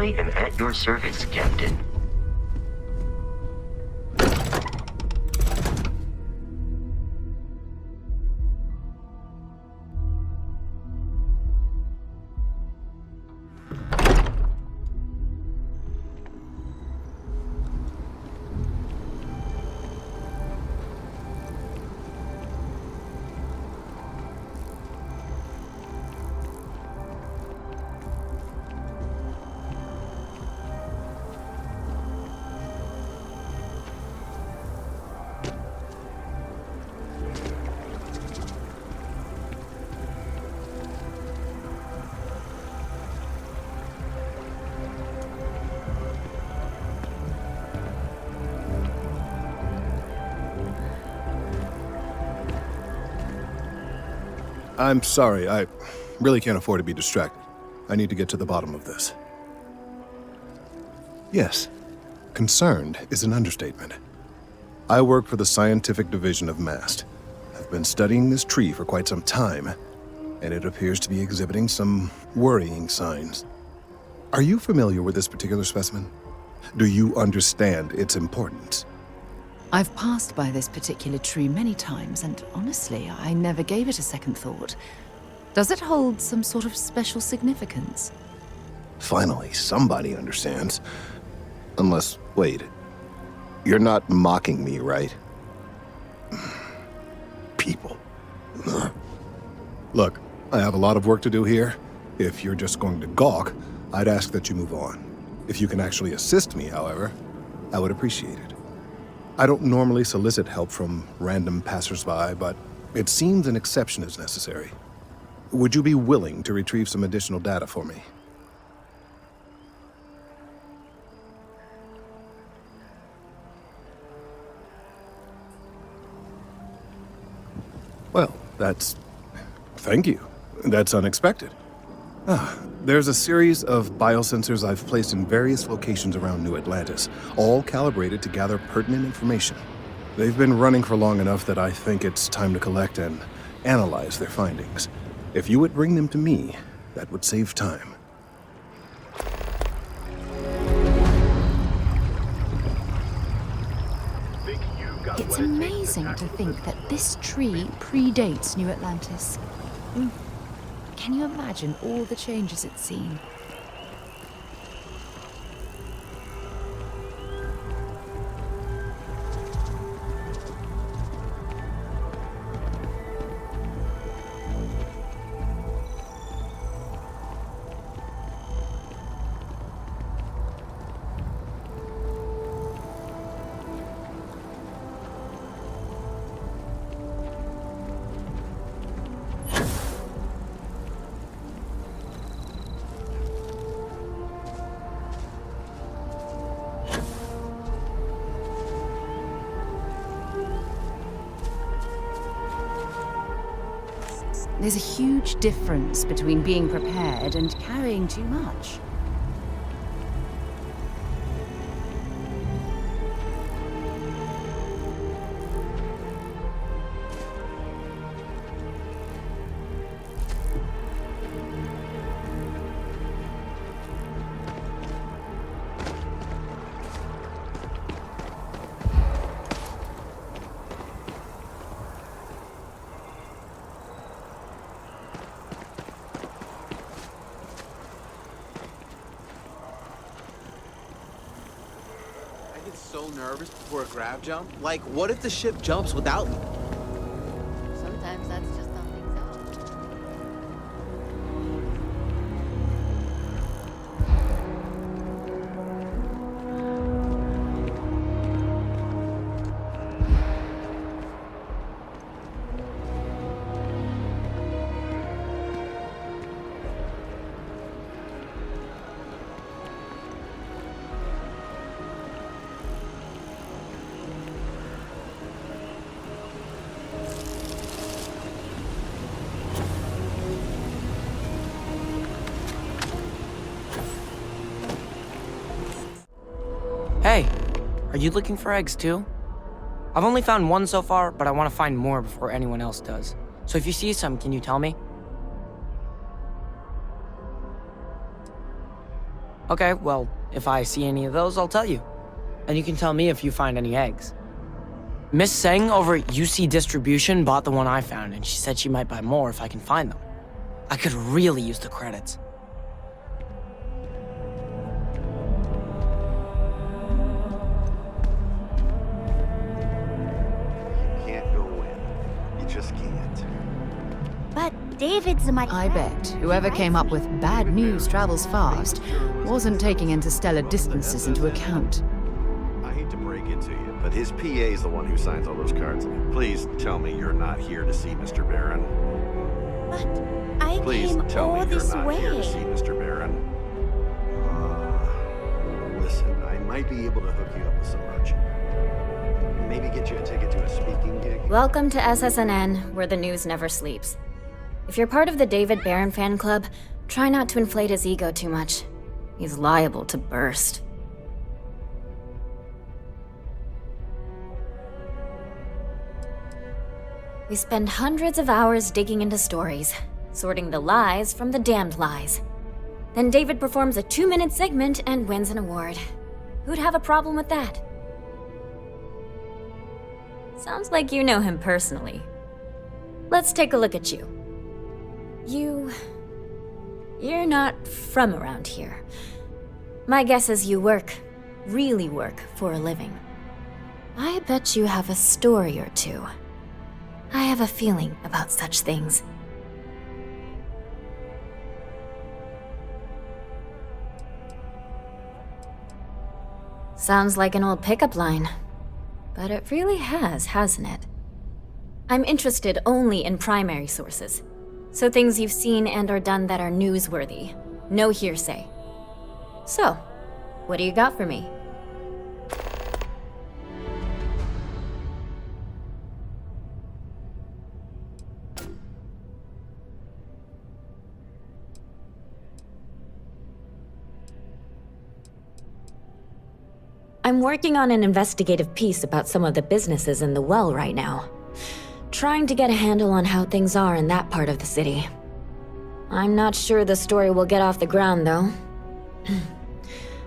I am at your service, Captain. I'm sorry, I really can't afford to be distracted. I need to get to the bottom of this. Yes, concerned is an understatement. I work for the scientific division of MAST. I've been studying this tree for quite some time, and it appears to be exhibiting some worrying signs. Are you familiar with this particular specimen? Do you understand its importance? I've passed by this particular tree many times, and honestly, I never gave it a second thought. Does it hold some sort of special significance? Finally, somebody understands. Unless, wait, you're not mocking me, right? People. Look, I have a lot of work to do here. If you're just going to gawk, I'd ask that you move on. If you can actually assist me, however, I would appreciate it. I don't normally solicit help from random passersby, but it seems an exception is necessary. Would you be willing to retrieve some additional data for me? Well, thank you. That's unexpected. There's a series of biosensors I've placed in various locations around New Atlantis, all calibrated to gather pertinent information. They've been running for long enough that I think it's time to collect and analyze their findings. If you would bring them to me, that would save time. It's amazing to think that this tree predates New Atlantis. Can you imagine all the changes it's seen? There's a huge difference between being prepared and carrying too much. So nervous before a grav jump. Like, what if the ship jumps without me? Sometimes that's just how things are. Hey, are you looking for eggs too? I've only found one so far, but I want to find more before anyone else does. So if you see some, can you tell me? Okay, well, if I see any of those, I'll tell you. And you can tell me if you find any eggs. Miss Seng over at UC Distribution bought the one I found, and she said she might buy more if I can find them. I could really use the credits. You can't go in. You just can't. But David's a much I bet whoever came up with bad news travels fast wasn't taking interstellar distances into account. I hate to break it to you, but his PA's the one who signs all those cards. Please tell me you're not here to see Mr. Barron. But I Please came tell all me you're this not way. here to see Mr. Barron. Listen, I might be able to hook you up with some merch. Maybe get you a ticket to a speaking gig. Welcome to SSNN, where the news never sleeps. If you're part of the David Barron fan club, try not to inflate his ego too much. He's liable to burst. We spend hundreds of hours digging into stories, sorting the lies from the damned lies. Then David performs a 2-minute segment and wins an award. Who'd have a problem with that? Sounds like you know him personally. Let's take a look at you. You're not from around here. My guess is you really work for a living. I bet you have a story or two. I have a feeling about such things. Sounds like an old pickup line. But it really has, hasn't it? I'm interested only in primary sources. So things you've seen and or done that are newsworthy. No hearsay. So, what do you got for me? I'm working on an investigative piece about some of the businesses in the well right now. Trying to get a handle on how things are in that part of the city. I'm not sure the story will get off the ground, though.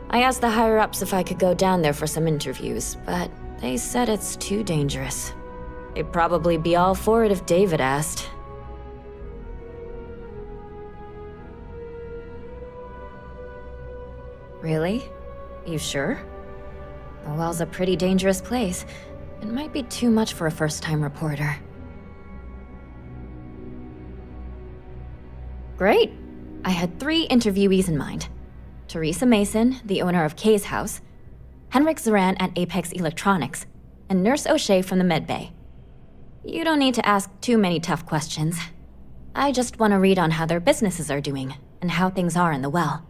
I asked the higher-ups if I could go down there for some interviews, but they said it's too dangerous. They'd probably be all for it if David asked. Really? You sure? The well's a pretty dangerous place. It might be too much for a first-time reporter. Great! I had 3 interviewees in mind. Teresa Mason, the owner of Kay's House, Henrik Zoran at Apex Electronics, and Nurse O'Shea from the Med Bay. You don't need to ask too many tough questions. I just want to read on how their businesses are doing, and how things are in the well.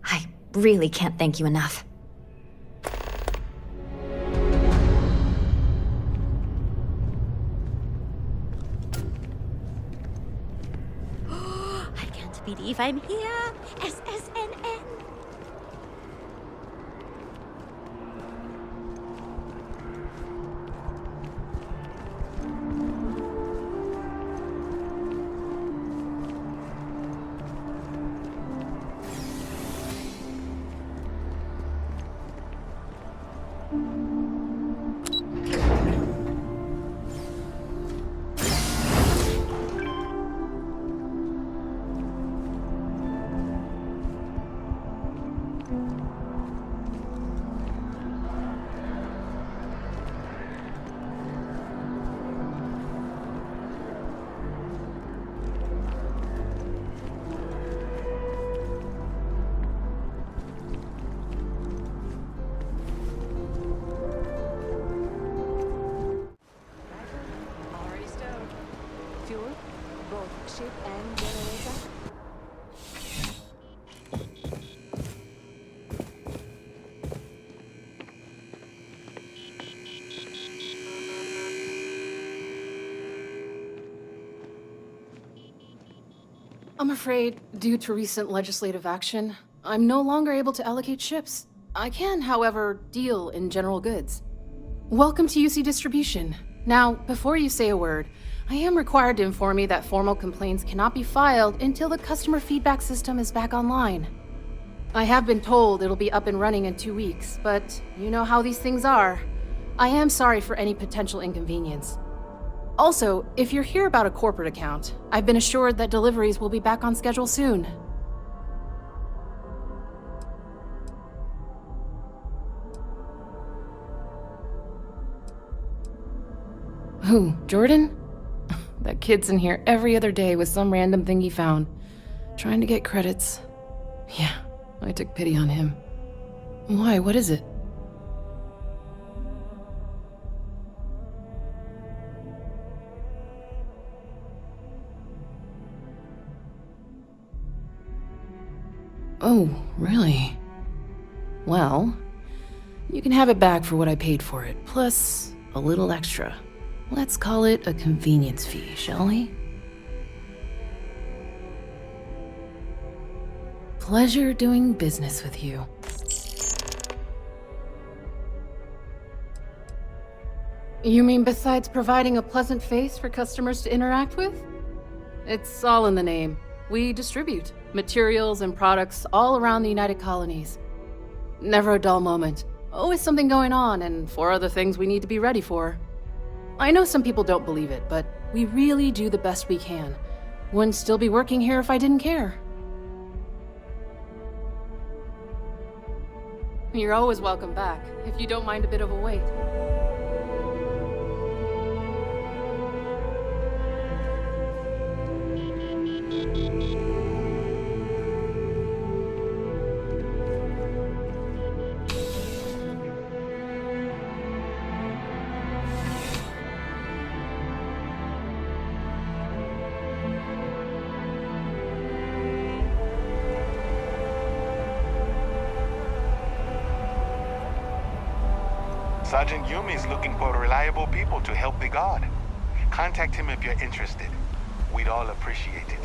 I really can't thank you enough. I can't believe I'm here. SSNN. Already stowed. Fuel, both ship and generator. I'm afraid, due to recent legislative action, I'm no longer able to allocate ships. I can, however, deal in general goods. Welcome to UC Distribution. Now, before you say a word, I am required to inform you that formal complaints cannot be filed until the customer feedback system is back online. I have been told it'll be up and running in 2 weeks, but you know how these things are. I am sorry for any potential inconvenience. Also, if you're here about a corporate account, I've been assured that deliveries will be back on schedule soon. Who, Jordan? That kid's in here every other day with some random thing he found, trying to get credits. Yeah, I took pity on him. Why, what is it? Oh, really? Well, you can have it back for what I paid for it, plus a little extra. Let's call it a convenience fee, shall we? Pleasure doing business with you. You mean besides providing a pleasant face for customers to interact with? It's all in the name. We distribute materials and products all around the United Colonies. Never a dull moment. Always something going on and 4 other things we need to be ready for. I know some people don't believe it, but we really do the best we can. Wouldn't still be working here if I didn't care. You're always welcome back, if you don't mind a bit of a wait. Sergeant Yumi is looking for reliable people to help the guard. Contact him if you're interested. We'd all appreciate it.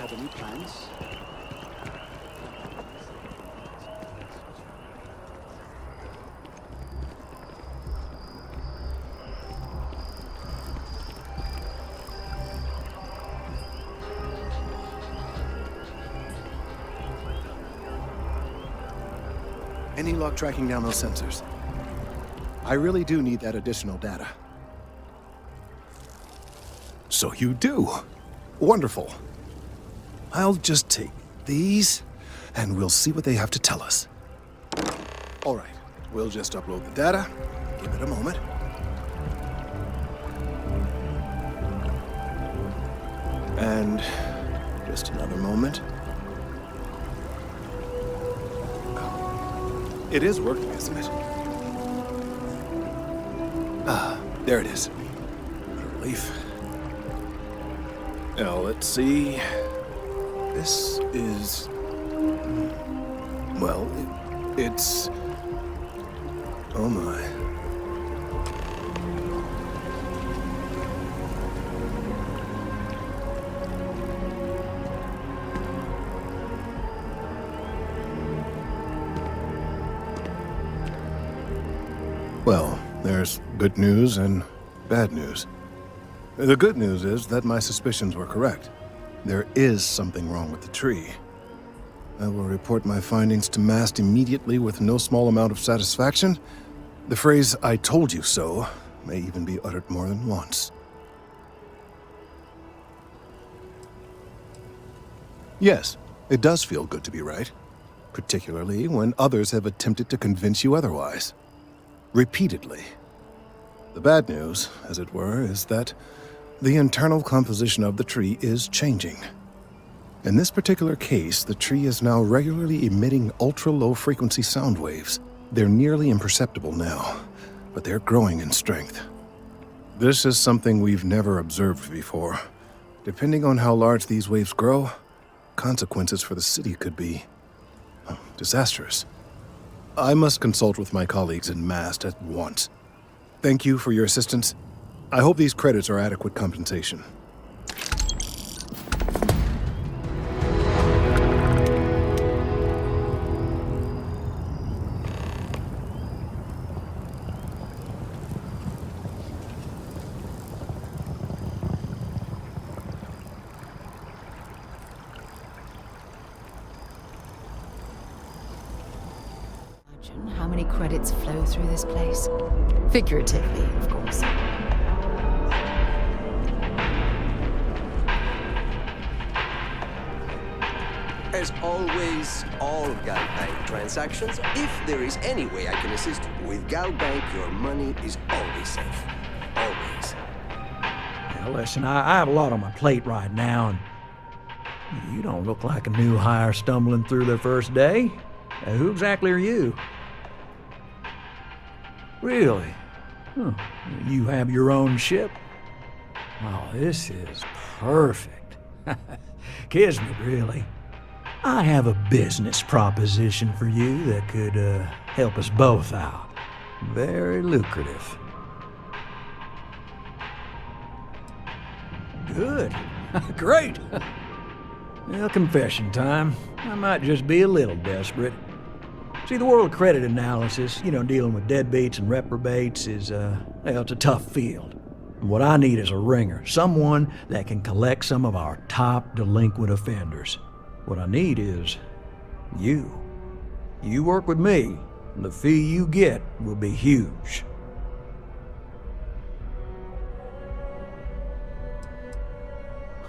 Any plans? Any luck tracking down those sensors? I really do need that additional data. So you do. Wonderful. I'll just take these, and we'll see what they have to tell us. All right, we'll just upload the data. Give it a moment. And just another moment. It is working, isn't it? Ah, there it is. What a relief. Now, let's see. This is... well, it's... oh my. Well, there's good news and bad news. The good news is that my suspicions were correct. There is something wrong with the tree. I will report my findings to Mast immediately with no small amount of satisfaction. The phrase, "I told you so," may even be uttered more than once. Yes, it does feel good to be right, particularly when others have attempted to convince you otherwise. Repeatedly. The bad news, as it were, is that the internal composition of the tree is changing. In this particular case, the tree is now regularly emitting ultra-low frequency sound waves. They're nearly imperceptible now, but they're growing in strength. This is something we've never observed before. Depending on how large these waves grow, consequences for the city could be disastrous. I must consult with my colleagues in Mast at once. Thank you for your assistance. I hope these credits are adequate compensation. How many credits flow through this place? Figuratively, of course. As always, all GalBank transactions, if there is any way I can assist with GalBank, your money is always safe. Always. Now, listen, I have a lot on my plate right now, and you don't look like a new hire stumbling through their first day. Who exactly are you? Really? Huh. You have your own ship? Oh, this is perfect. Kismet, really. I have a business proposition for you that could help us both out. Very lucrative. Good. Great. Well, confession time. I might just be a little desperate. See, the world of credit analysis, dealing with deadbeats and reprobates is, it's a tough field. And what I need is a ringer, someone that can collect some of our top delinquent offenders. What I need is you. You work with me, and the fee you get will be huge.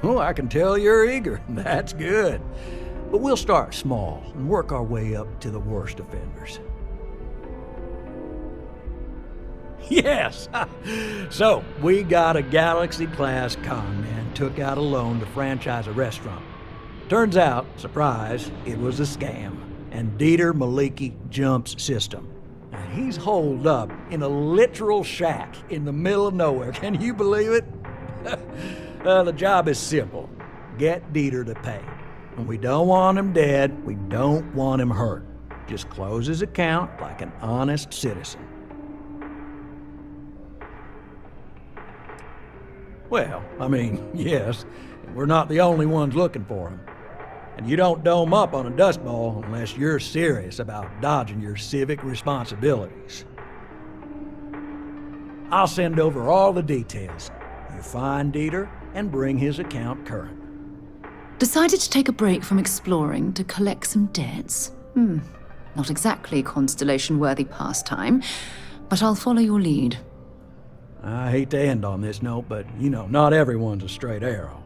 Oh, I can tell you're eager. That's good. But we'll start small and work our way up to the worst offenders. Yes! So, we got a Galaxy-class con man took out a loan to franchise a restaurant. Turns out, surprise, it was a scam, and Dieter Maliki jumps system. And he's holed up in a literal shack in the middle of nowhere. Can you believe it? The job is simple. Get Dieter to pay. And we don't want him dead, we don't want him hurt. Just close his account like an honest citizen. Well, yes, we're not the only ones looking for him. And you don't dome up on a dust ball unless you're serious about dodging your civic responsibilities. I'll send over all the details. You find Dieter and bring his account current. Decided to take a break from exploring to collect some debts? Not exactly Constellation-worthy pastime, but I'll follow your lead. I hate to end on this note, but, not everyone's a straight arrow.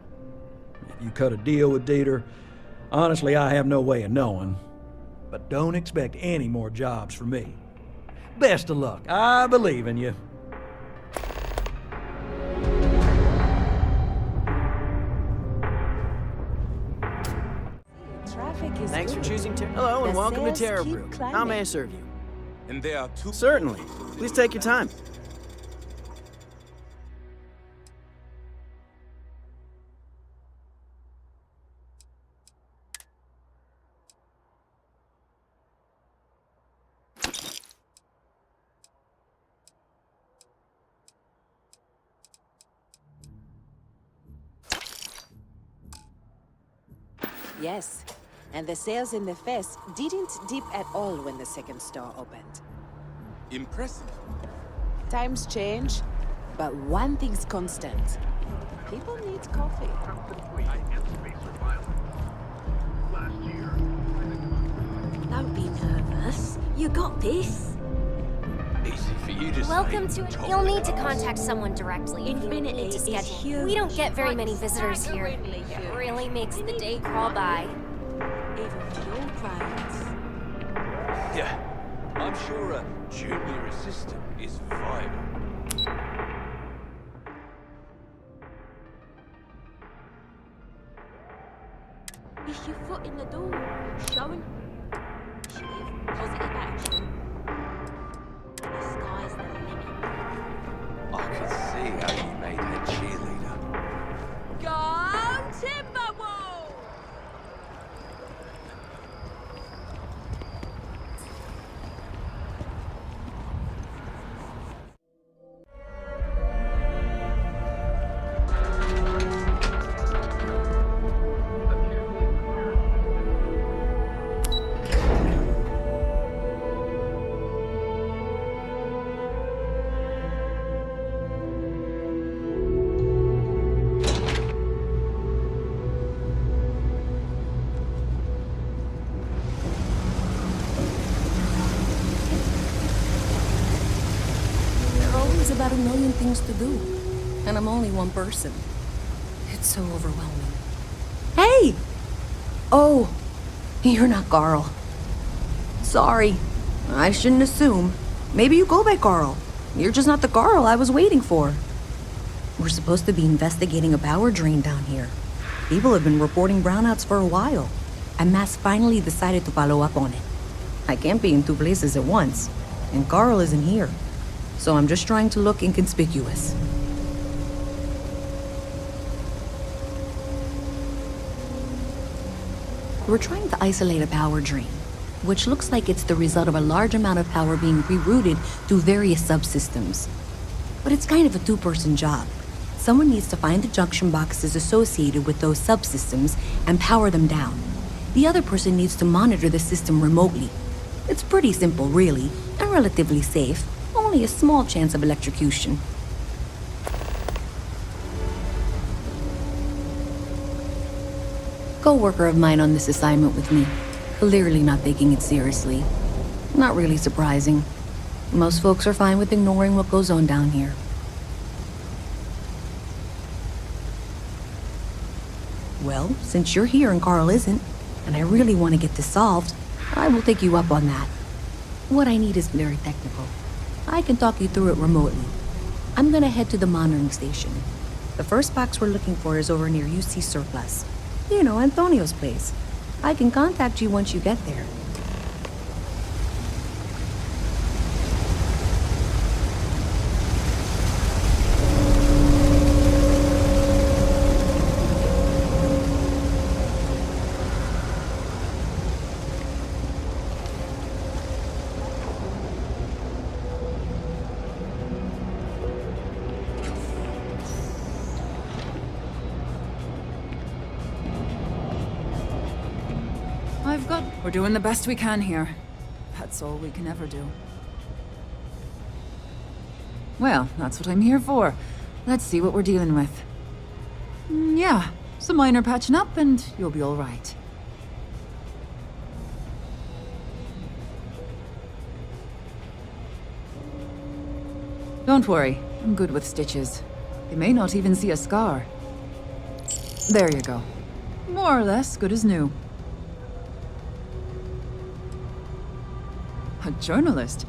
If you cut a deal with Dieter, honestly, I have no way of knowing. But don't expect any more jobs from me. Best of luck. I believe in you. Thanks for choosing Terra. Hello and welcome to Terra Brew. How may I serve you? And there are two. Certainly. Please take your time. Yes, and the sales in the fest didn't dip at all when the second store opened. Impressive. Times change, but one thing's constant. People need coffee. Last year, Don't be nervous. You got this. Easy for you to Welcome say. to. You'll need to contact someone directly. if you Infinity need to is schedule. huge. We don't get very many visitors here. Staggeringly It huge. really makes the day crawl by. Even for your crowds. Yeah, I'm sure a junior assistant is vital. Is your foot in the door? Showing? Positive action. The sky's the limit. I could see how you made her cheerleader. Go Timberwolves! There are always about a million things to do, and I'm only one person. It's so overwhelming. Hey! Oh, you're not Carl. Sorry, I shouldn't assume. Maybe you go by Carl. You're just not the Carl I was waiting for. We're supposed to be investigating a power drain down here. People have been reporting brownouts for a while, and Mass finally decided to follow up on it. I can't be in two places at once, and Carl isn't here. So I'm just trying to look inconspicuous. We're trying to isolate a power drain, which looks like it's the result of a large amount of power being rerouted through various subsystems. But it's kind of a two-person job. Someone needs to find the junction boxes associated with those subsystems and power them down. The other person needs to monitor the system remotely. It's pretty simple, really, and relatively safe. Only a small chance of electrocution. Co-worker of mine on this assignment with me. Clearly not taking it seriously. Not really surprising. Most folks are fine with ignoring what goes on down here. Well, since you're here and Carl isn't, and I really want to get this solved, I will take you up on that. What I need is very technical. I can talk you through it remotely. I'm gonna head to the monitoring station. The first box we're looking for is over near UC Surplus. You know, Antonio's place. I can contact you once you get there. We're doing the best we can here. That's all we can ever do. Well, that's what I'm here for. Let's see what we're dealing with. Yeah, some minor patching up and you'll be all right. Don't worry, I'm good with stitches. You may not even see a scar. There you go. More or less good as new. A journalist?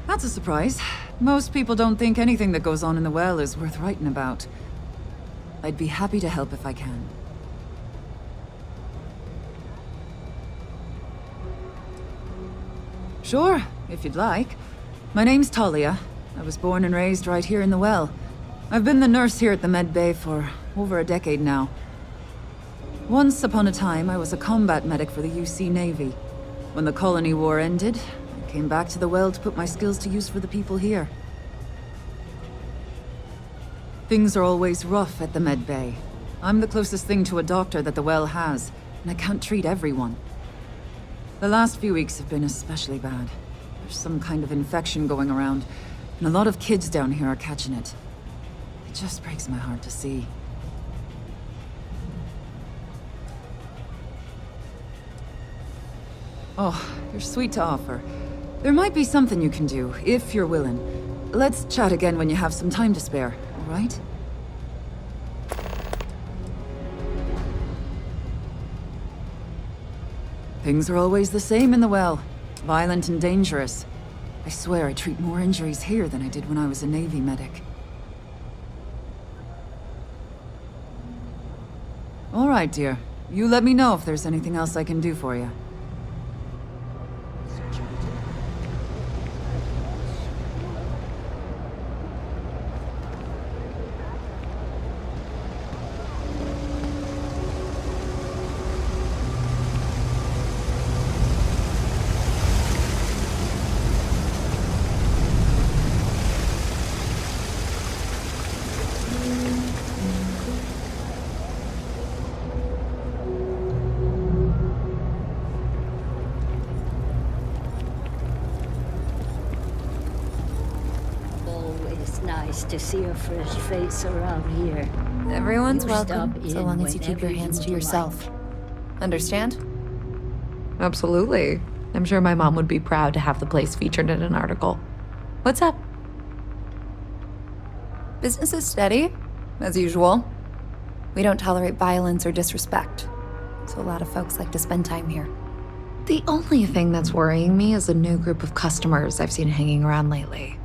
That's a surprise. Most people don't think anything that goes on in the well is worth writing about. I'd be happy to help if I can. Sure, if you'd like. My name's Talia. I was born and raised right here in the well. I've been the nurse here at the Med Bay for over a decade now. Once upon a time, I was a combat medic for the UC Navy. When the Colony War ended, I came back to the well to put my skills to use for the people here. Things are always rough at the Med Bay. I'm the closest thing to a doctor that the well has, and I can't treat everyone. The last few weeks have been especially bad. There's some kind of infection going around, and a lot of kids down here are catching it. It just breaks my heart to see. Oh, you're sweet to offer. There might be something you can do, if you're willing. Let's chat again when you have some time to spare, all right? Things are always the same in the well. Violent and dangerous. I swear I treat more injuries here than I did when I was a Navy medic. All right, dear. You let me know if there's anything else I can do for you. To see a fresh face around here. Everyone's You welcome, stop so in long as you keep your whenever hands you to yourself. Understand? Absolutely. I'm sure my mom would be proud to have the place featured in an article. What's up? Business is steady, as usual. We don't tolerate violence or disrespect, so a lot of folks like to spend time here. The only thing that's worrying me is a new group of customers I've seen hanging around lately.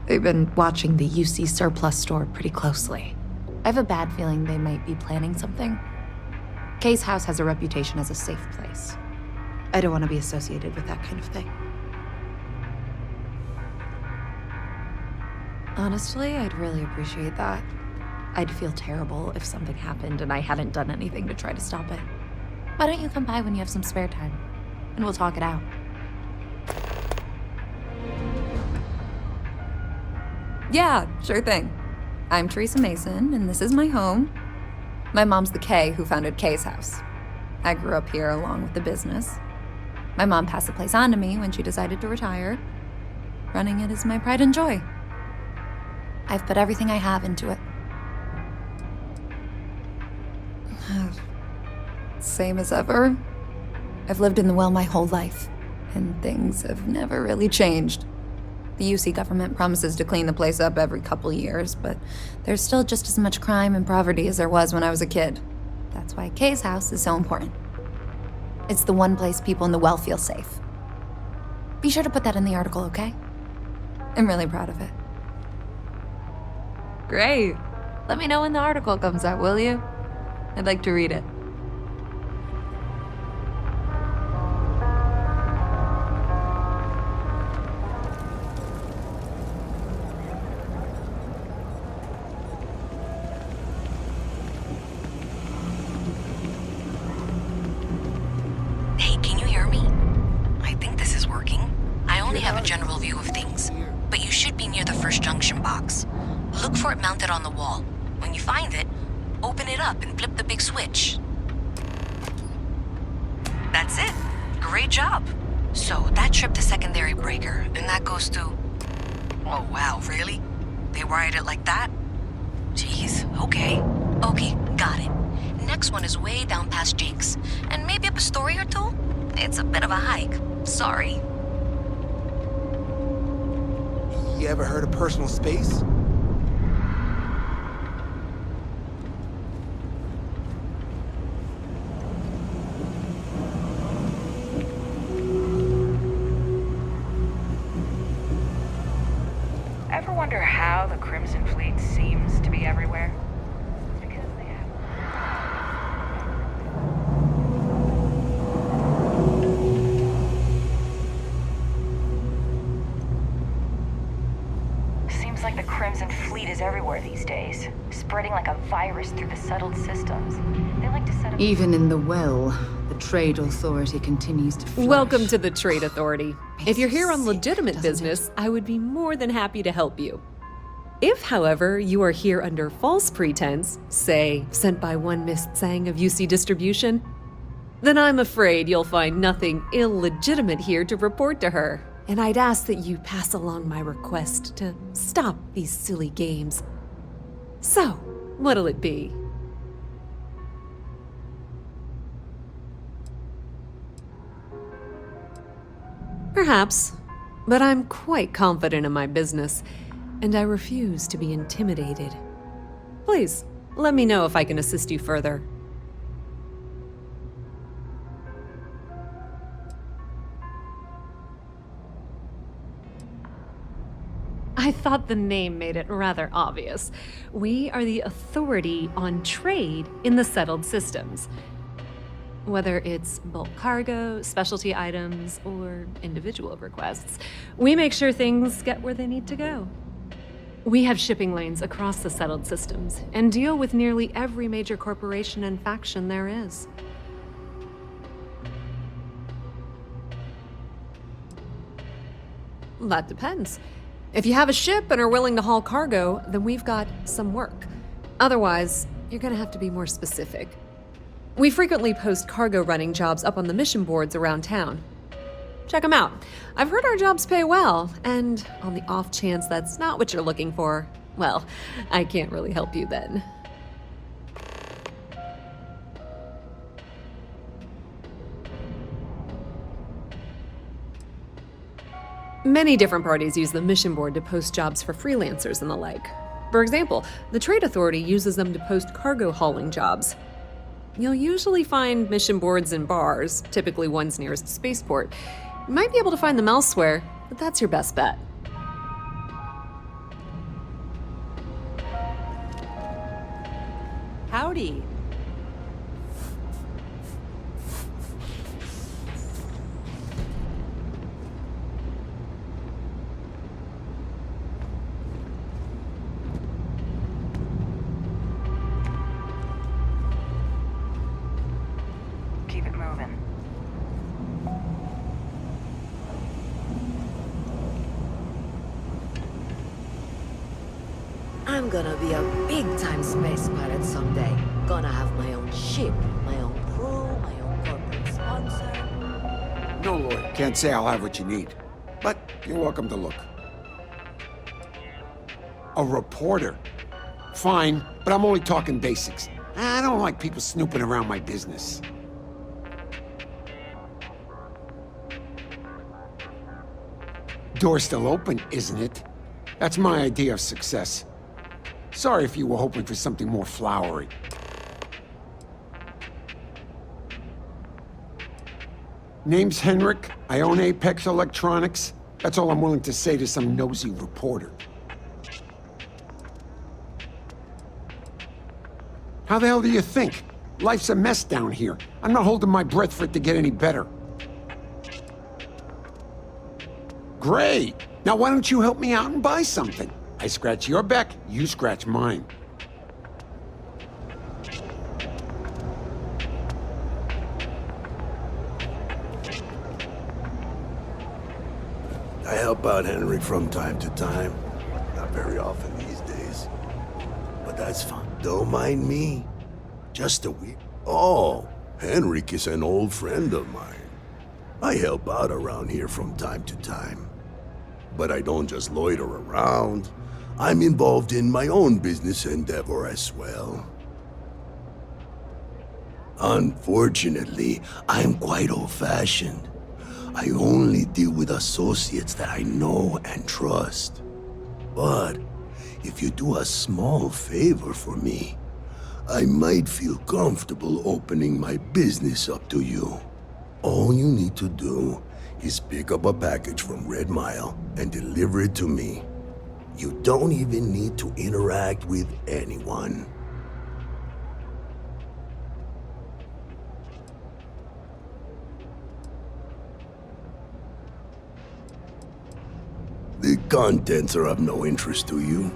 They've been watching the UC surplus store pretty closely. I have a bad feeling they might be planning something. Kay's house has a reputation as a safe place. I don't want to be associated with that kind of thing. Honestly, I'd really appreciate that. I'd feel terrible if something happened and I hadn't done anything to try to stop it. Why don't you come by when you have some spare time? And we'll talk it out. Yeah, sure thing. I'm Teresa Mason, and this is my home. My mom's the Kay who founded Kay's house. I grew up here along with the business. My mom passed the place on to me when she decided to retire. Running it is my pride and joy. I've put everything I have into it. Same as ever. I've lived in the well my whole life, and things have never really changed. The UC government promises to clean the place up every couple years, but there's still just as much crime and poverty as there was when I was a kid. That's why Kay's house is so important. It's the one place people in the well feel safe. Be sure to put that in the article, okay? I'm really proud of it. Great. Let me know when the article comes out, will you? I'd like to read it. Hey, can you hear me? I think this is working. I only have a general view of things, but you should be near the first junction box. Look for it mounted on the wall. When you find it, open it up and flip the big switch. That's it. Great job. So that tripped the secondary breaker, and that goes to... Oh wow, really? They wired it like that? Jeez, okay. Okay, got it. Next one is way down past Jake's, and maybe up a story or two? It's a bit of a hike. Sorry. You ever heard of personal space? Ever wonder how the Crimson Fleet seems to be everywhere? It's because they have... Seems like the Crimson Fleet is everywhere these days, spreading like a virus through the settled systems. They like to set up... Even in the well, the Trade Authority continues to flourish. Welcome to the Trade Authority. If you're here on legitimate business, I would be more than happy to help you. If, however, you are here under false pretense, say, sent by one Miss Tsang of UC Distribution, then I'm afraid you'll find nothing illegitimate here to report to her. And I'd ask that you pass along my request to stop these silly games. So, what'll it be? Perhaps, but I'm quite confident in my business, and I refuse to be intimidated. Please, let me know if I can assist you further. I thought the name made it rather obvious. We are the authority on trade in the settled systems. Whether it's bulk cargo, specialty items, or individual requests, we make sure things get where they need to go. We have shipping lanes across the settled systems and deal with nearly every major corporation and faction there is. That depends. If you have a ship and are willing to haul cargo, then we've got some work. Otherwise, you're gonna have to be more specific. We frequently post cargo running jobs up on the mission boards around town. Check them out. I've heard our jobs pay well, and on the off chance that's not what you're looking for, well, I can't really help you then. Many different parties use the mission board to post jobs for freelancers and the like. For example, the Trade Authority uses them to post cargo hauling jobs. You'll usually find mission boards in bars, typically ones nearest spaceport. You might be able to find them elsewhere, but that's your best bet. Howdy. Keep it moving. I'm gonna be a big-time space pirate someday. Gonna have my own ship, my own crew, my own corporate sponsor. No, Lord. Can't say I'll have what you need. But you're welcome to look. A reporter? Fine, but I'm only talking basics. I don't like people snooping around my business. Door's still open, isn't it? That's my idea of success. Sorry if you were hoping for something more flowery. Name's Henrik. I own Apex Electronics. That's all I'm willing to say to some nosy reporter. How the hell do you think? Life's a mess down here. I'm not holding my breath for it to get any better. Great! Now why don't you help me out and buy something? I scratch your back, you scratch mine. I help out Henrik from time to time. Not very often these days. But that's fine. Don't mind me. Just a week. Oh, Henrik is an old friend of mine. I help out around here from time to time. But I don't just loiter around. I'm involved in my own business endeavor as well. Unfortunately, I'm quite old-fashioned. I only deal with associates that I know and trust. But if you do a small favor for me, I might feel comfortable opening my business up to you. All you need to do is pick up a package from Red Mile and deliver it to me. You don't even need to interact with anyone. The contents are of no interest to you,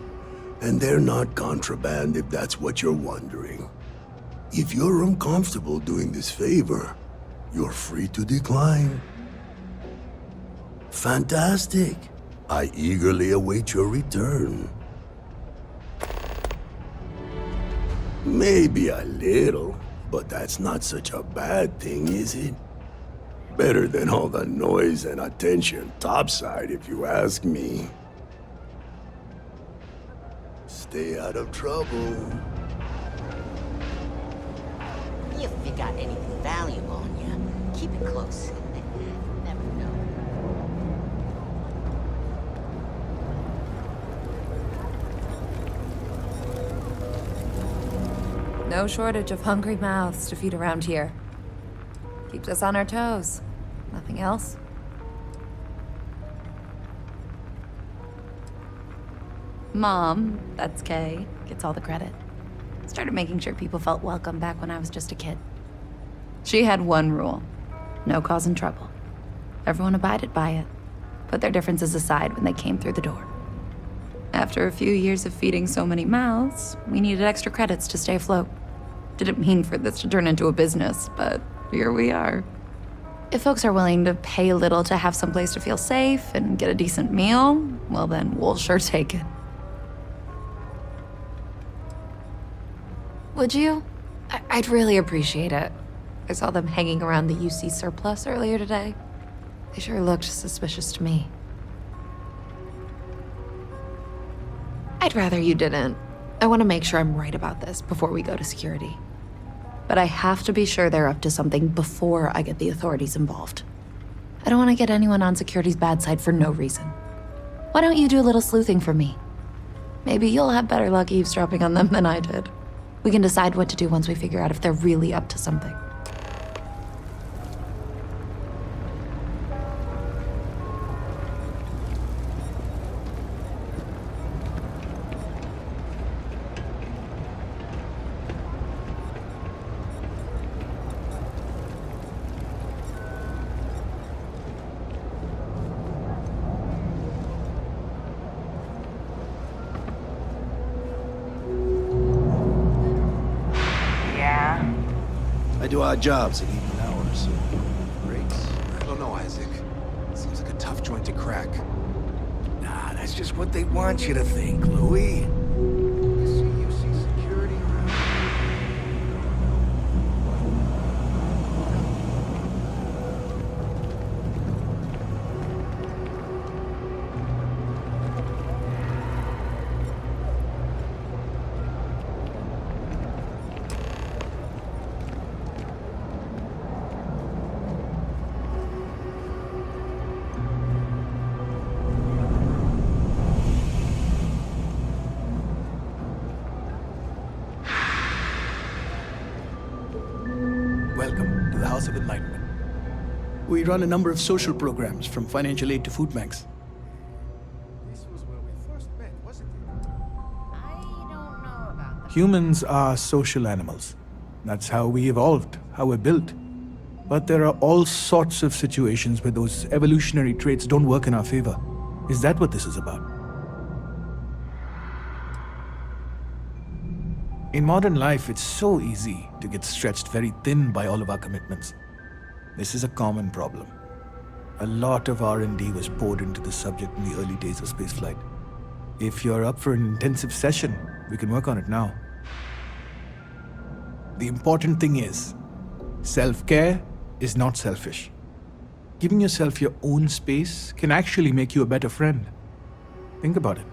and they're not contraband if that's what you're wondering. If you're uncomfortable doing this favor, you're free to decline. Fantastic. I eagerly await your return. Maybe a little, but that's not such a bad thing, is it? Better than all the noise and attention topside, if you ask me. Stay out of trouble. If you got anything valuable on you, keep it close. Never know. No shortage of hungry mouths to feed around here. Keeps us on our toes. Nothing else? Mom, that's Kay, gets all the credit. Started making sure people felt welcome back when I was just a kid. She had one rule: no causing trouble. Everyone abided by it, put their differences aside when they came through the door. After a few years of feeding so many mouths, we needed extra credits to stay afloat. Didn't mean for this to turn into a business, but here we are. If folks are willing to pay a little to have someplace to feel safe and get a decent meal, well then, we'll sure take it. Would you? I'd really appreciate it. I saw them hanging around the UC surplus earlier today. They sure looked suspicious to me. I'd rather you didn't. I want to make sure I'm right about this before we go to security. But I have to be sure they're up to something before I get the authorities involved. I don't want to get anyone on security's bad side for no reason. Why don't you do a little sleuthing for me? Maybe you'll have better luck eavesdropping on them than I did. We can decide what to do once we figure out if they're really up to something. Do our jobs at even hours. Breaks? I don't know, Isaac. Seems like a tough joint to crack. Nah, that's just what they want you to think, Louis. You see security around. Welcome to the House of Enlightenment. We run a number of social programs, from financial aid to food banks. This was where we first met, wasn't it? Humans are social animals. That's how we evolved, how we're built. But there are all sorts of situations where those evolutionary traits don't work in our favor. Is that what this is about? In modern life, it's so easy to get stretched very thin by all of our commitments. This is a common problem. A lot of R&D was poured into the subject in the early days of spaceflight. If you're up for an intensive session, we can work on it now. The important thing is, self-care is not selfish. Giving yourself your own space can actually make you a better friend. Think about it.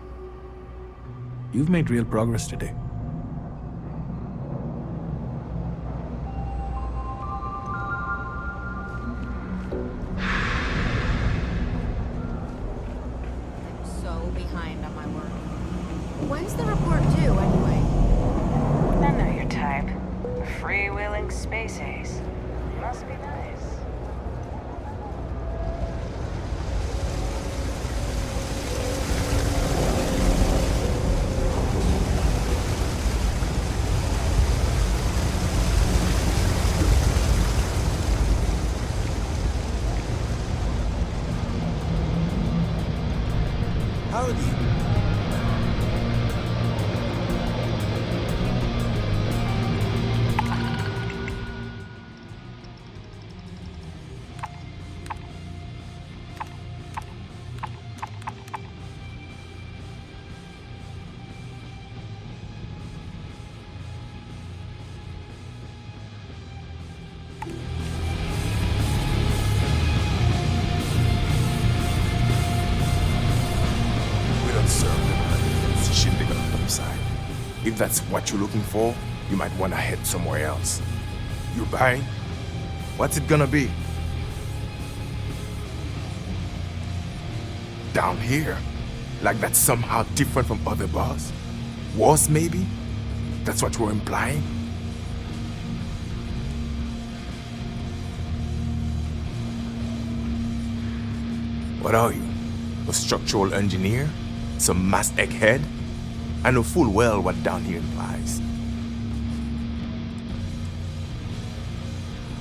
You've made real progress today. When's the report due, anyway? I know your type. A freewheeling space ace. Must be nice. Howdy. If that's what you're looking for, you might want to head somewhere else. You buying? What's it gonna be? Down here? Like that's somehow different from other bars? Worse, maybe? That's what you're implying? What are you? A structural engineer? Some mass egghead? I know full well what down here implies.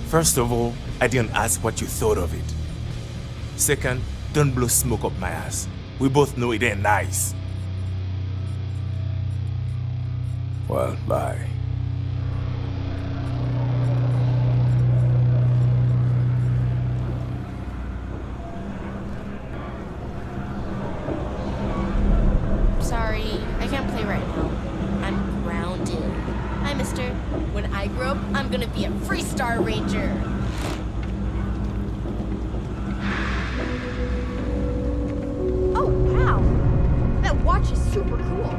First of all, I didn't ask what you thought of it. Second, don't blow smoke up my ass. We both know it ain't nice. Well, bye. Sorry, I can't play right now. I'm grounded. Hi, mister. When I grow up, I'm gonna be a Freestar Ranger. Oh, wow! That watch is super cool.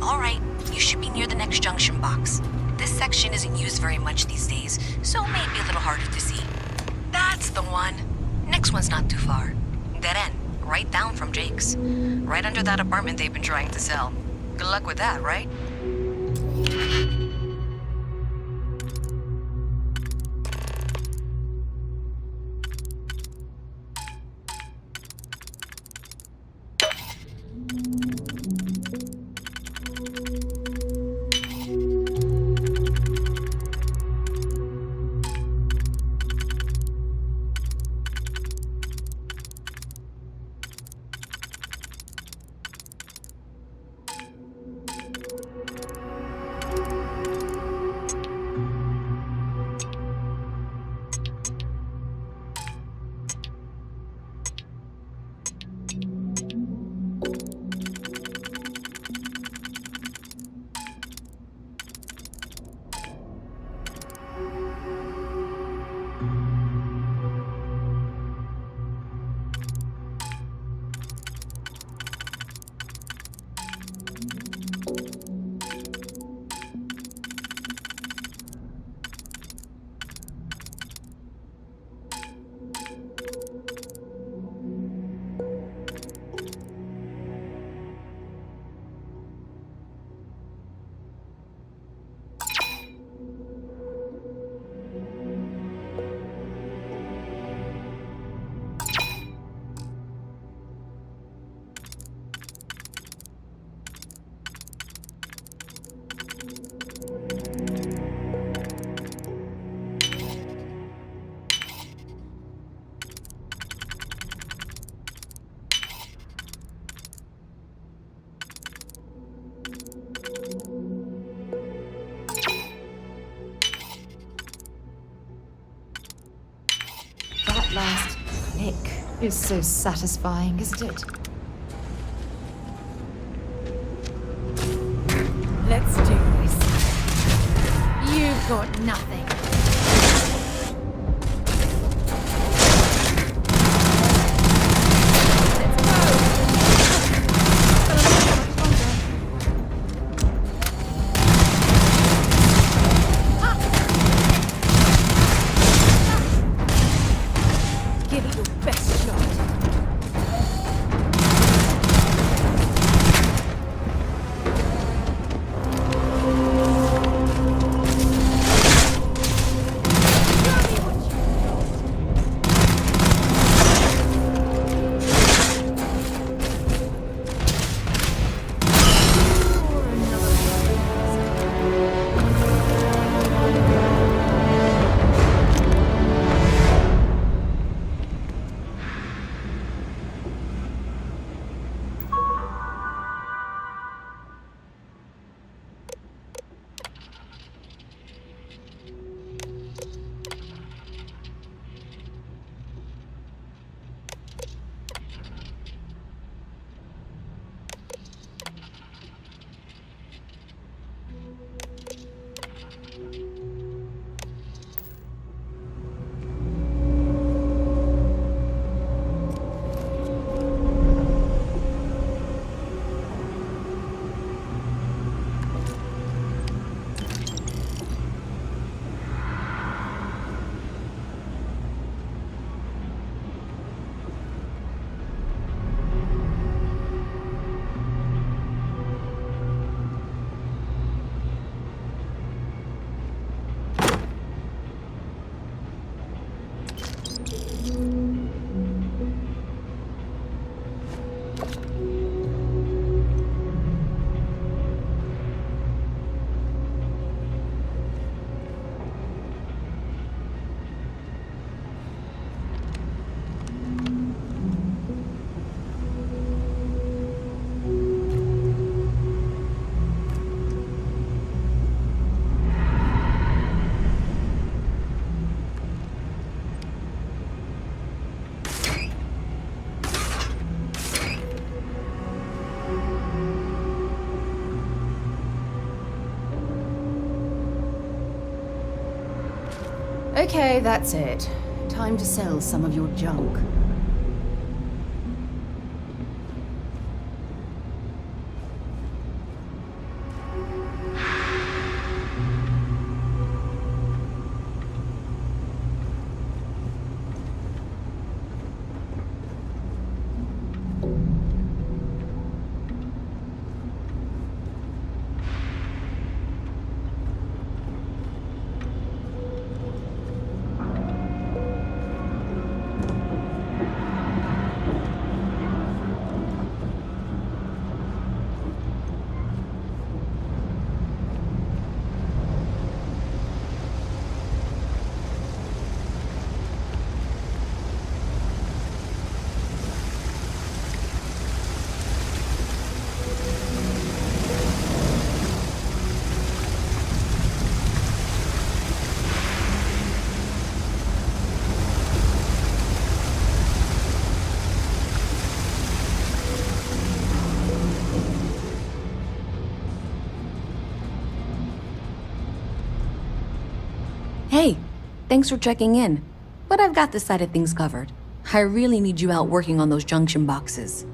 All right, you should be near the next junction box. This section isn't used very much these days, so it may be a little harder to see. That's the one. Next one's not too far. Dead end, right down from Jake's. Right under that apartment they've been trying to sell. Good luck with that, right? Last click is so satisfying, isn't it? Let's do this. You've got nothing. Okay, that's it. Time to sell some of your junk. Hey, thanks for checking in. But I've got this side of things covered. I really need you out working on those junction boxes.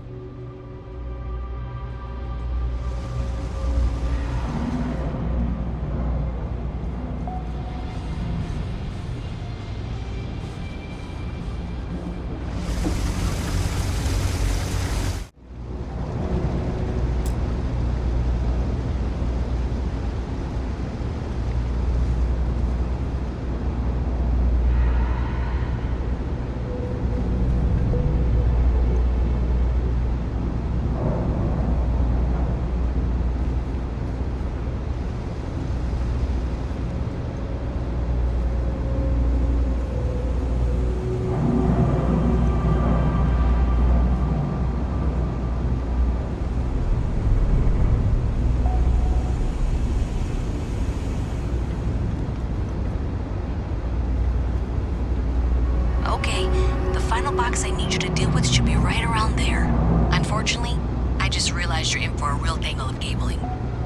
Okay, the final box I need you to deal with should be right around there. Unfortunately, I just realized you're in for a real tangle of cabling.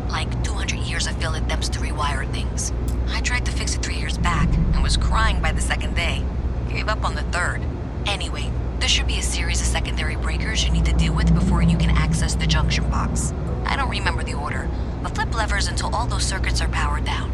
Like 200 years of field attempts to rewire things. I tried to fix it 3 years back and was crying by the second day. Gave up on the third. Anyway, there should be a series of secondary breakers you need to deal with before you can access the junction box. I don't remember the order, but flip levers until all those circuits are powered down.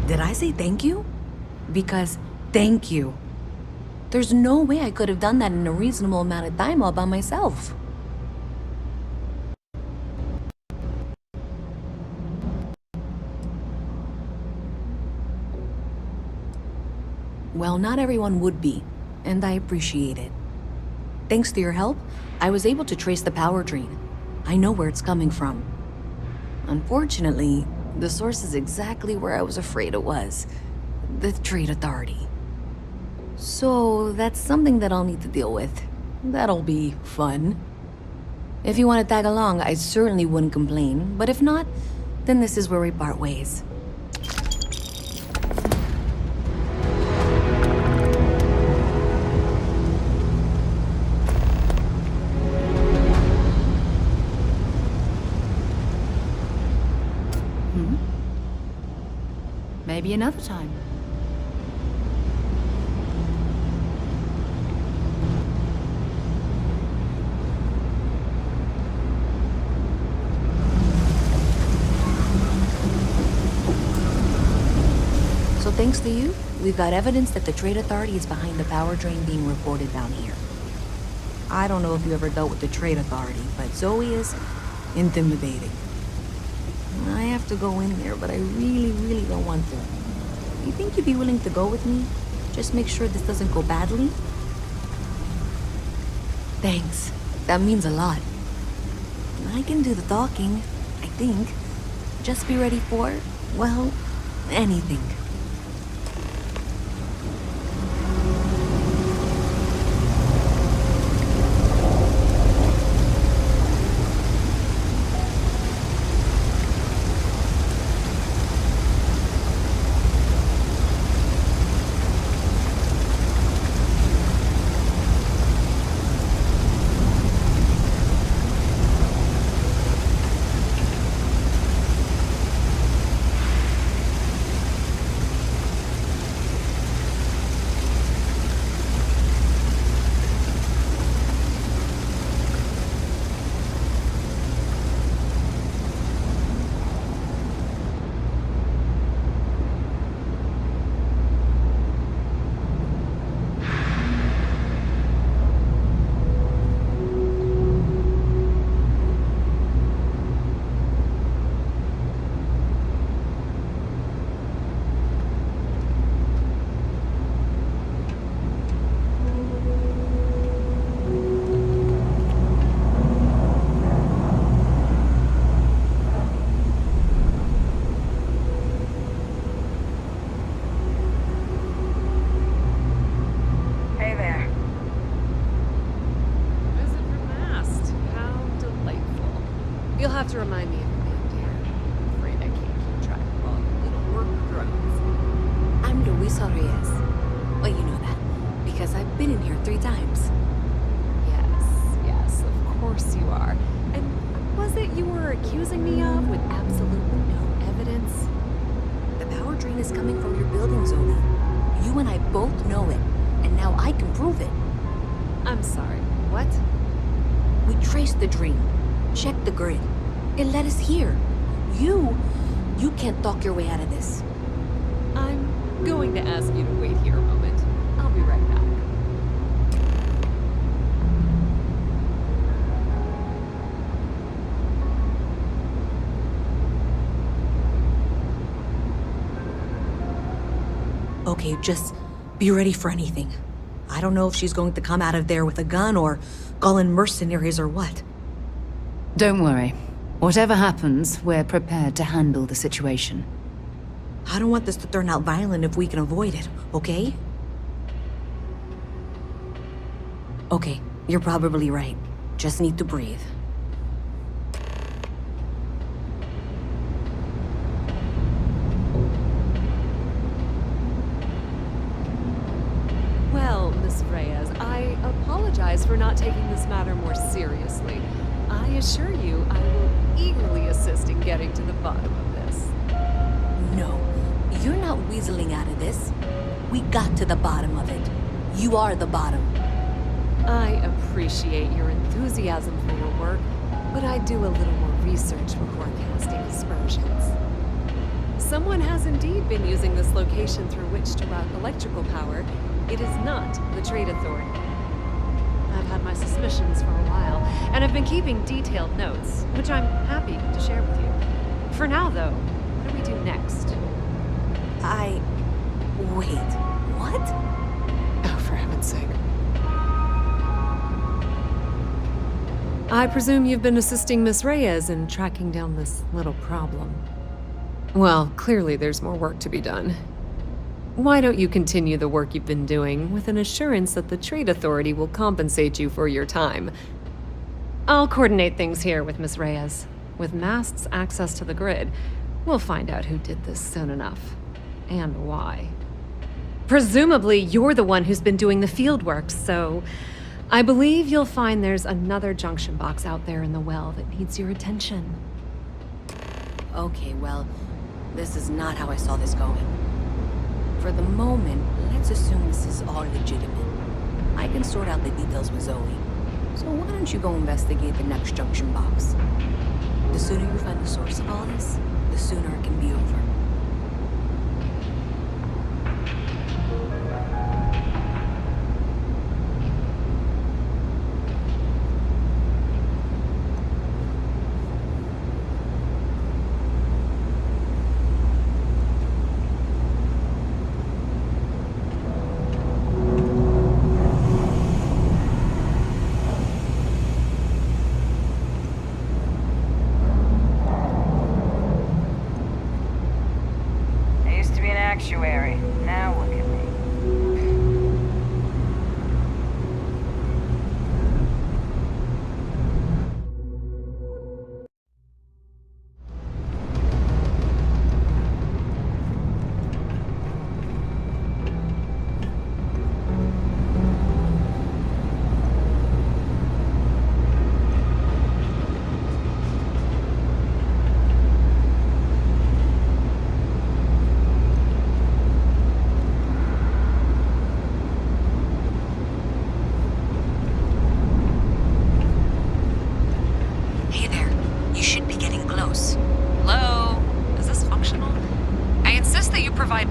Did I say thank you? Because thank you. There's no way I could have done that in a reasonable amount of time all by myself. Well, not everyone would be, and I appreciate it. Thanks to your help, I was able to trace the power drain. I know where it's coming from. Unfortunately, the source is exactly where I was afraid it was. The Trade Authority. So, that's something that I'll need to deal with. That'll be fun. If you want to tag along, I certainly wouldn't complain, but if not, then this is where we part ways. Maybe another time. So thanks to you, we've got evidence that the Trade Authority is behind the power drain being reported down here. I don't know if you ever dealt with the Trade Authority, but Zoe is intimidating. I have to go in there, but I really don't want to. You think you'd be willing to go with me? Just make sure this doesn't go badly? Thanks. That means a lot. I can do the talking, I think. Just be ready for, well, anything. have to remind me of your name, dear. I'm afraid I can't keep track of all your little work drones. I'm Luisa Reyes. Well, you know that, because I've been in here 3 times. Yes, of course you are. And was it you were accusing me of with absolutely no evidence? The power drain is coming from your building, Zoe. You and I both know it, and now I can prove it. I'm sorry, what? We traced the drain, checked the grid. It led us here. You can't talk your way out of this. I'm going to ask you to wait here a moment. I'll be right back. Okay, just be ready for anything. I don't know if she's going to come out of there with a gun or call in mercenaries or what. Don't worry. Whatever happens, we're prepared to handle the situation. I don't want this to turn out violent if we can avoid it, okay? Okay, you're probably right. Just need to breathe. Well, Miss Reyes, I apologize for not taking this matter more seriously. I assure you I will eagerly assist in getting to the bottom of this. No, you're not weaseling out of this. We got to the bottom of it. You are the bottom. I appreciate your enthusiasm for your work, but I do a little more research before casting aspersions. Someone has indeed been using this location through which to route electrical power. It is not the Trade Authority. I've had my suspicions for a while, and I've been keeping detailed notes, which I'm happy to share with you. For now, though, what do we do next? Wait, what? Oh, for heaven's sake. I presume you've been assisting Miss Reyes in tracking down this little problem. Well, clearly there's more work to be done. why don't you continue the work you've been doing with an assurance that the Trade Authority will compensate you for your time? I'll coordinate things here with Miss Reyes. With Mast's access to the grid, we'll find out who did this soon enough. And why. Presumably, you're the one who's been doing the field work, so I believe you'll find there's another junction box out there in the well that needs your attention. Okay, well, this is not how I saw this going. For the moment, let's assume this is all legitimate. I can sort out the details with Zoe. So why don't you go investigate the next junction box? The sooner you find the source of all this, the sooner it can be over. Now look at me.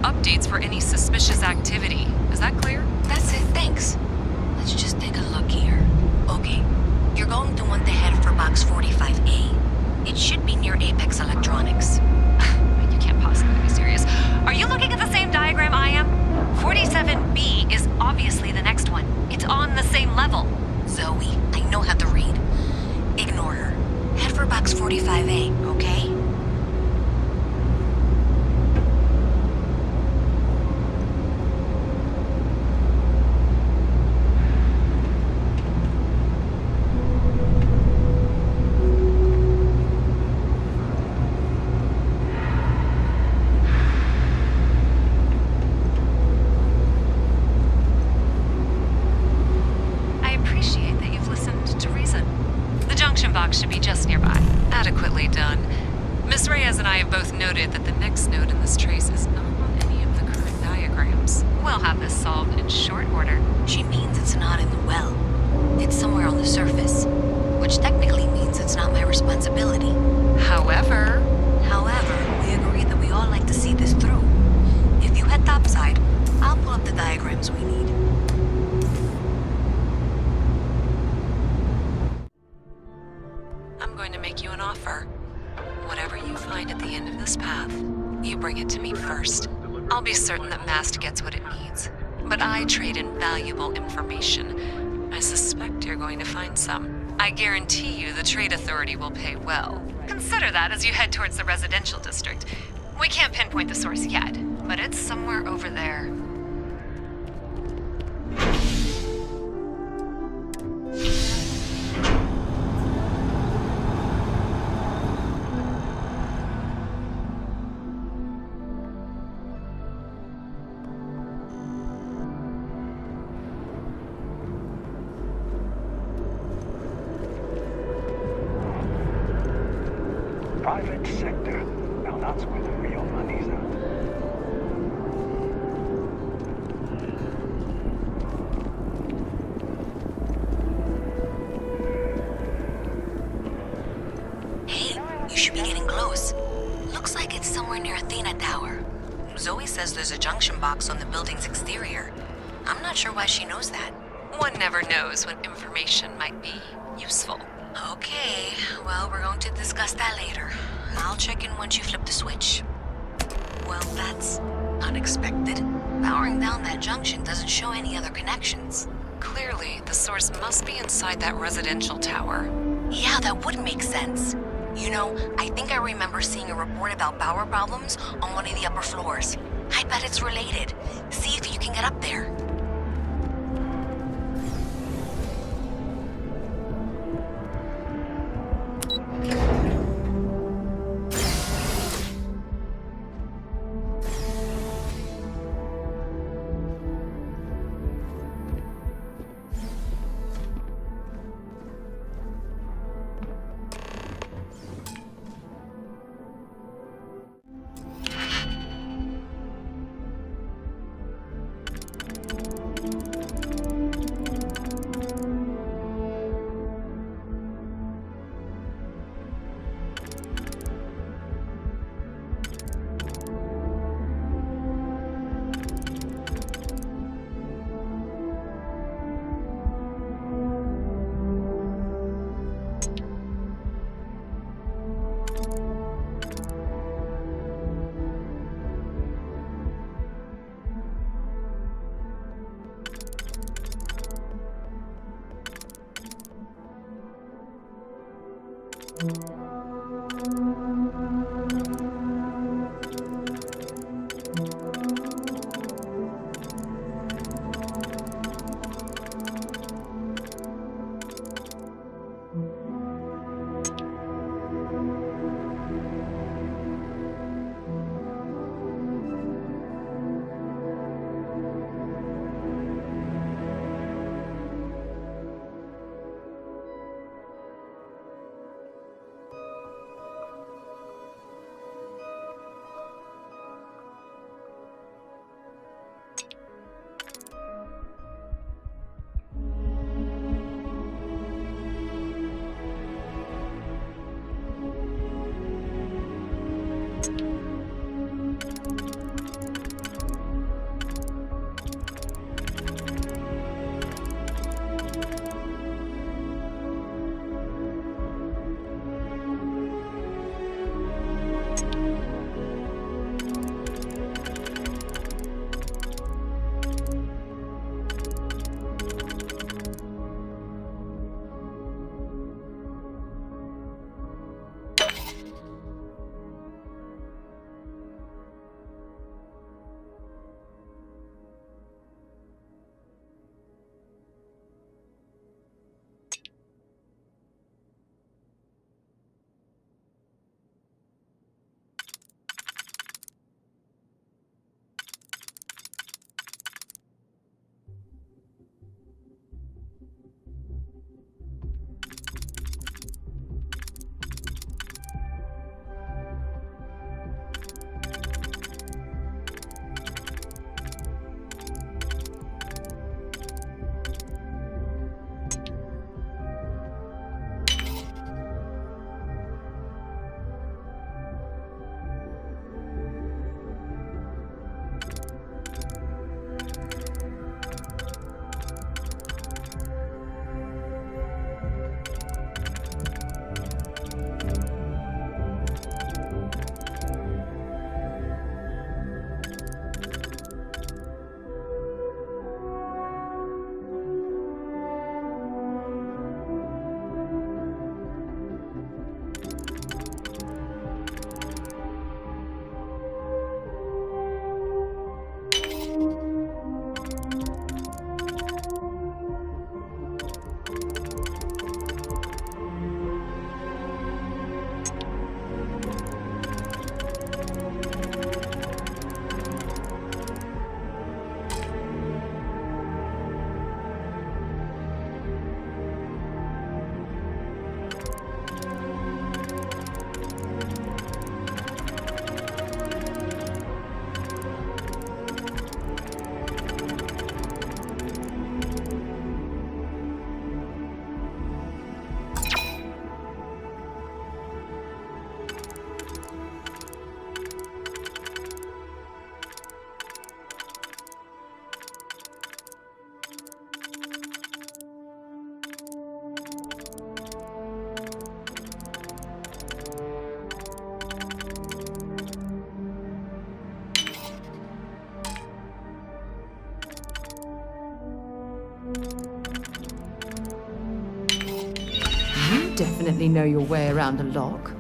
updates for any suspicious activity. Is that clear? That's it, thanks. Let's just take a look here. Okay, you're going to want to head for box 45A. It should be near Apex Electronics. You can't possibly be serious. Are you looking at the same diagram I am? 47B is obviously the next one. It's on the same level. Zoe, I know how to read. Ignore her. Head for box 45A, okay? Should be just nearby. Adequately done. Miss Reyes and I have both noted that the next node in this trace is not on any of the current diagrams. We'll have this solved in short order. She means it's not in the well. It's somewhere on the surface, which technically means it's not my responsibility. However, we agree that we all like to see this through. If you head topside, I'll pull up the diagrams we need. I'm going to make you an offer. Whatever you find at the end of this path, you bring it to me first. I'll be certain that Mast gets what it needs. But I trade in valuable information. I suspect you're going to find some. I guarantee you the Trade Authority will pay well. Consider that as you head towards the residential district. We can't pinpoint the source yet, but it's somewhere over there. Private sector. Now that's where the real money's at. Hey, you should be getting close. Looks like it's somewhere near Athena Tower. Zoe says there's a junction box on the building's exterior. I'm not sure why she knows that. One never knows when information might be useful. Okay, well, we're going to discuss that later. I'll check in once you flip the switch. Well, that's unexpected. Powering down that junction doesn't show any other connections. Clearly, the source must be inside that residential tower. Yeah, that would make sense. You know, I think I remember seeing a report about power problems on one of the upper floors. I bet it's related. See if you can get up there. Definitely know your way around a lock.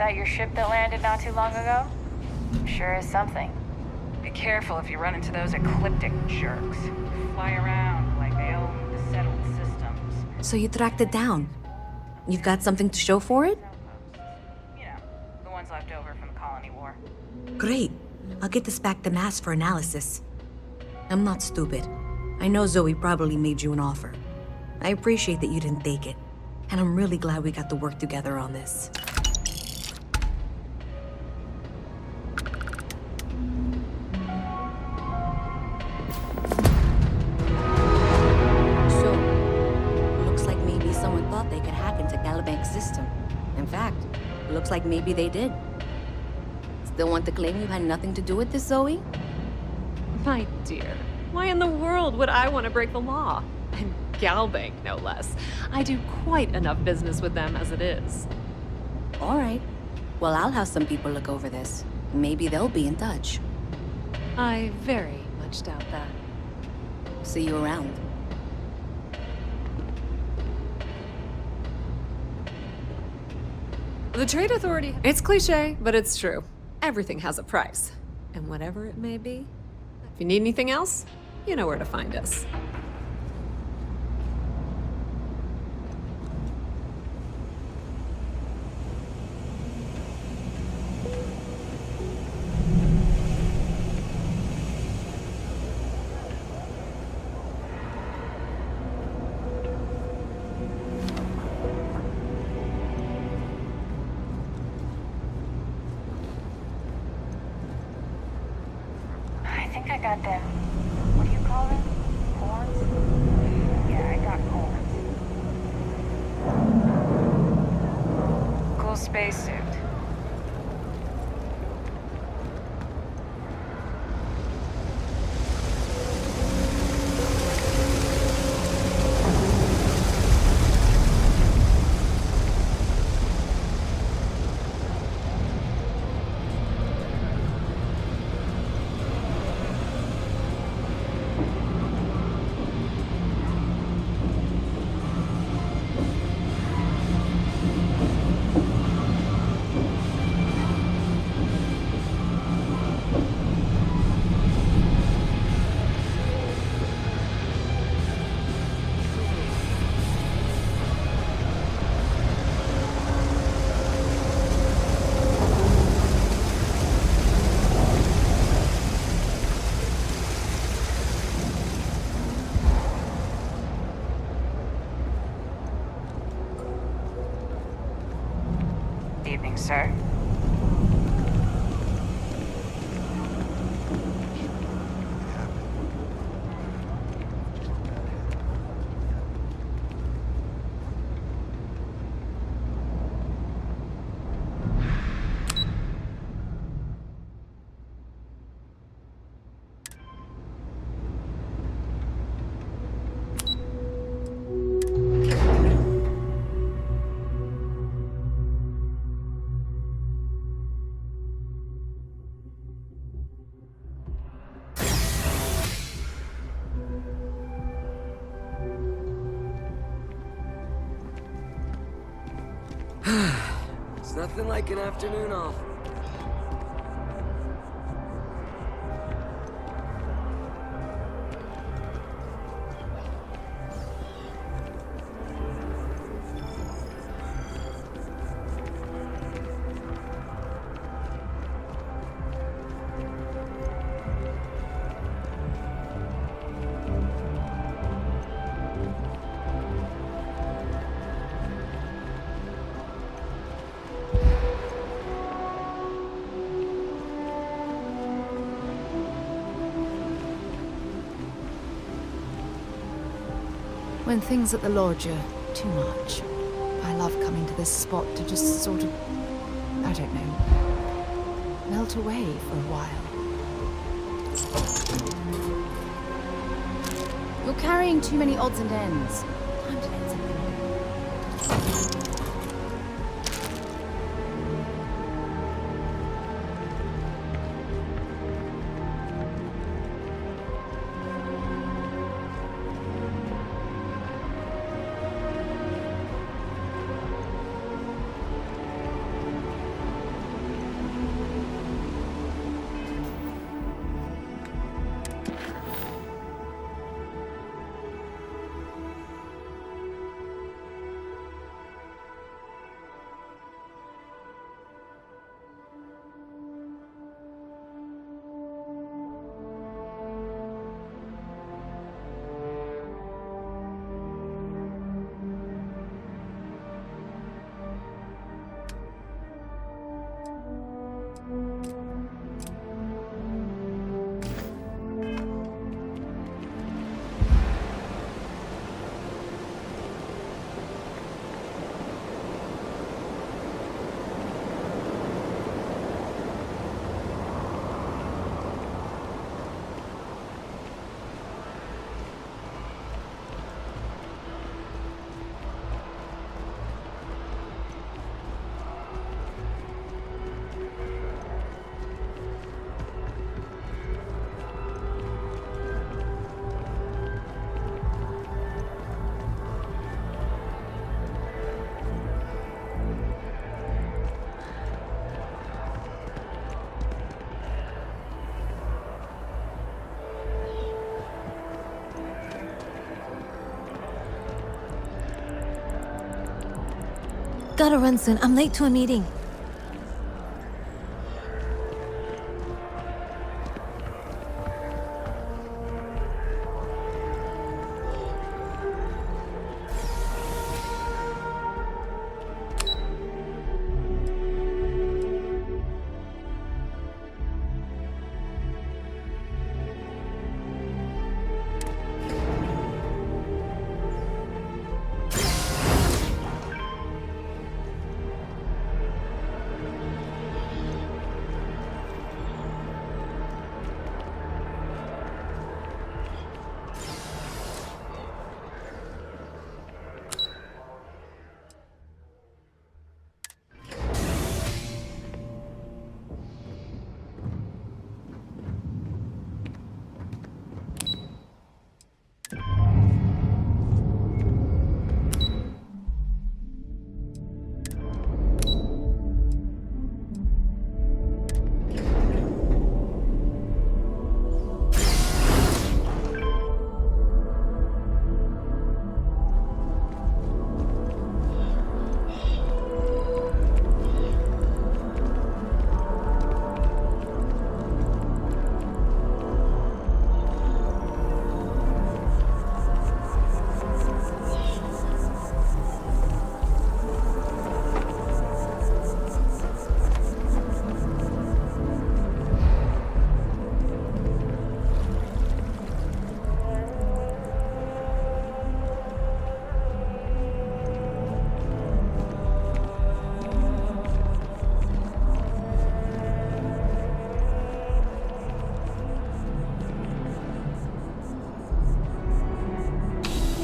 that your ship that landed not too long ago? Sure is something. Be careful if you run into those ecliptic jerks. Fly around like they own the settled systems. So you tracked it down. You've got something to show for it? You know, the ones left over from the Colony War. Great. I'll get this back to Mass for analysis. I'm not stupid. I know Zoe probably made you an offer. I appreciate that you didn't take it. And I'm really glad we got to work together on this. System. In fact, looks like maybe they did. Still want to claim you had nothing to do with this, Zoe? My dear, why in the world would I want to break the law? And Galbank, no less. I do quite enough business with them as it is. All right. Well, I'll have some people look over this. Maybe they'll be in touch. I very much doubt that. See you around. The Trade Authority, it's cliche, but it's true. Everything has a price. And whatever it may be, if you need anything else, you know where to find us. I got them. What do you call them? Horns? Yeah, I got horns. Cool spacesuit. Evening, sir. It's nothing like an afternoon off. When things at the lodge are too much, I love coming to this spot to just sort of, I don't know, melt away for a while. You're carrying too many odds and ends. Time to let something go. Gotta run soon. I'm late to a meeting.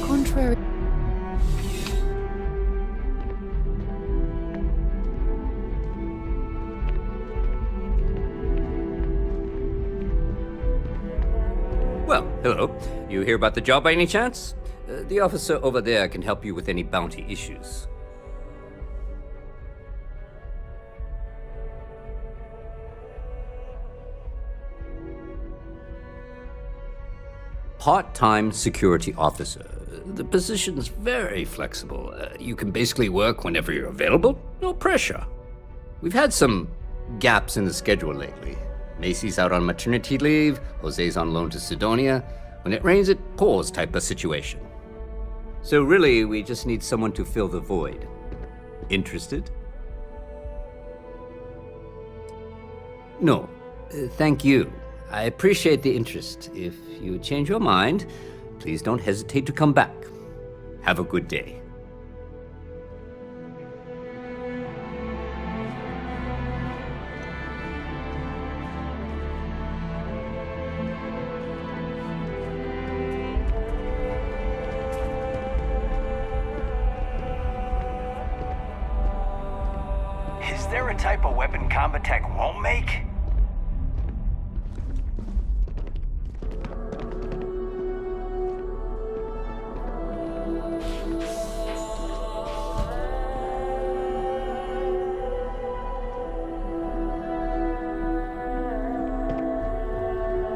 Contrary. Well, hello. You hear about the job by any chance? The officer over there can help you with any bounty issues. Part-time security officer. The position's very flexible. You can basically work whenever you're available. No pressure. We've had some gaps in the schedule lately. Macy's out on maternity leave, Jose's on loan to Sidonia. When it rains, it pours type of situation. So really, we just need someone to fill the void. Interested? No. Thank you. I appreciate the interest. If you change your mind, please don't hesitate to come back. Have a good day. Is there a type of weapon combat tech won't make?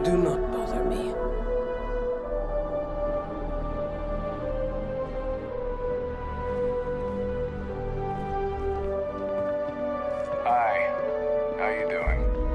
Do not bother me. Hi. How you doing?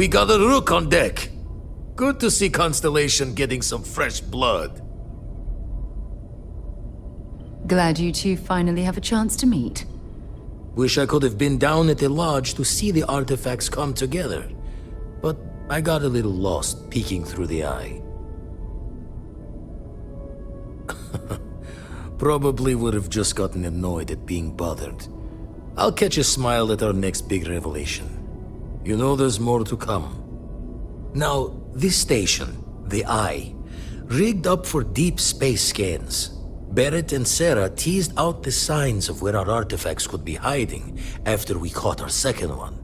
We got a rook on deck. Good to see Constellation getting some fresh blood. Glad you two finally have a chance to meet. Wish I could have been down at the lodge to see the artifacts come together. But I got a little lost peeking through the eye. Probably would have just gotten annoyed at being bothered. I'll catch a smile at our next big revelation. You know there's more to come. Now, this station, the Eye, rigged up for deep space scans. Barrett and Sarah teased out the signs of where our artifacts could be hiding after we caught our second one.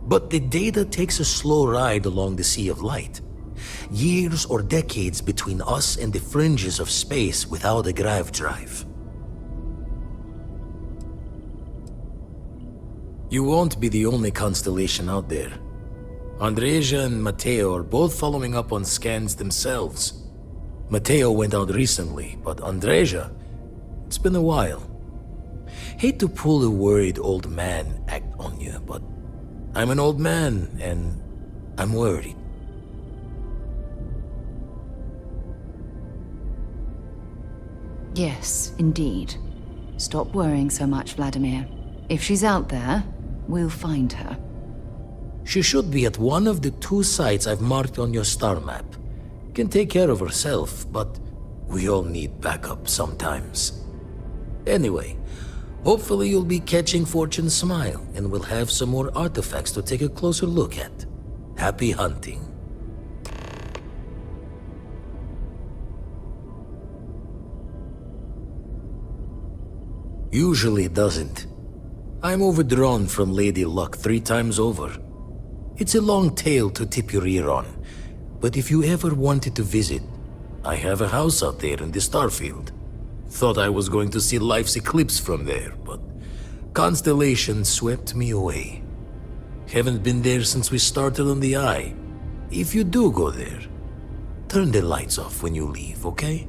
But the data takes a slow ride along the Sea of Light. Years or decades between us and the fringes of space without a grav drive. You won't be the only Constellation out there. Andreja and Matteo are both following up on scans themselves. Matteo went out recently, but Andreja, it's been a while. Hate to pull a worried old man act on you, but I'm an old man and I'm worried. Yes, indeed. Stop worrying so much, Vladimir. If she's out there, we'll find her. She should be at one of the 2 sites I've marked on your star map. Can take care of herself, but we all need backup sometimes. Anyway, hopefully you'll be catching Fortune's smile and we'll have some more artifacts to take a closer look at. Happy hunting. Usually it doesn't. I'm overdrawn from Lady Luck 3 times over. It's a long tale to tip your ear on, but if you ever wanted to visit, I have a house out there in the Starfield. Thought I was going to see life's eclipse from there, but Constellation swept me away. Haven't been there since we started on the Eye. If you do go there, turn the lights off when you leave, okay?